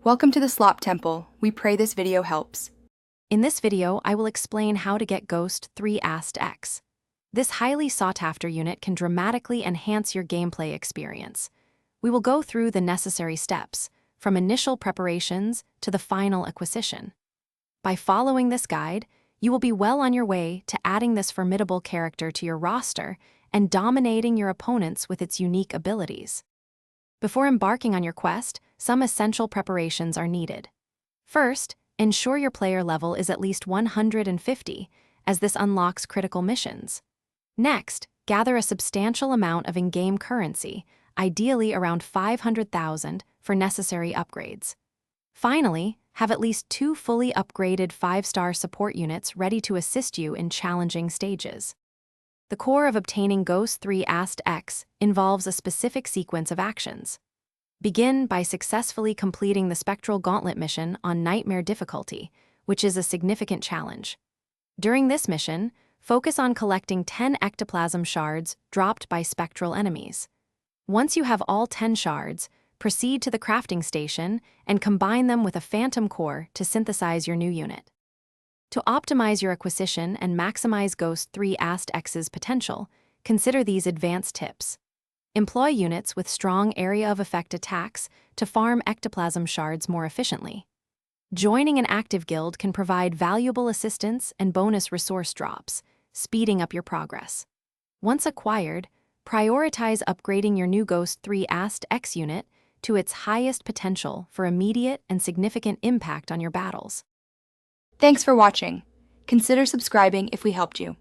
Welcome to the Slop Temple. We pray this video helps. In this video, I will explain how to get Ghost 3 Astd X. This highly sought-after unit can dramatically enhance your gameplay experience. We will go through the necessary steps, from initial preparations to the final acquisition. By following this guide, you will be well on your way to adding this formidable character to your roster and dominating your opponents with its unique abilities. Before embarking on your quest, some essential preparations are needed. First, ensure your player level is at least 150, as this unlocks critical missions. Next, gather a substantial amount of in-game currency, ideally around 500,000, for necessary upgrades. Finally, have at least 2 fully upgraded 5-star support units ready to assist you in challenging stages. The core of obtaining Ghost 3 Astd X involves a specific sequence of actions. Begin by successfully completing the Spectral Gauntlet mission on Nightmare difficulty, which is a significant challenge. During this mission, focus on collecting 10 ectoplasm shards dropped by spectral enemies. Once you have all 10 shards, proceed to the crafting station and combine them with a phantom core to synthesize your new unit. To optimize your acquisition and maximize Ghost 3 Astd X's potential, consider these advanced tips. Employ units with strong area of effect attacks to farm ectoplasm shards more efficiently. Joining an active guild can provide valuable assistance and bonus resource drops, speeding up your progress. Once acquired, prioritize upgrading your new Ghost 3 Astd X unit to its highest potential for immediate and significant impact on your battles. Thanks for watching. Consider subscribing if we helped you.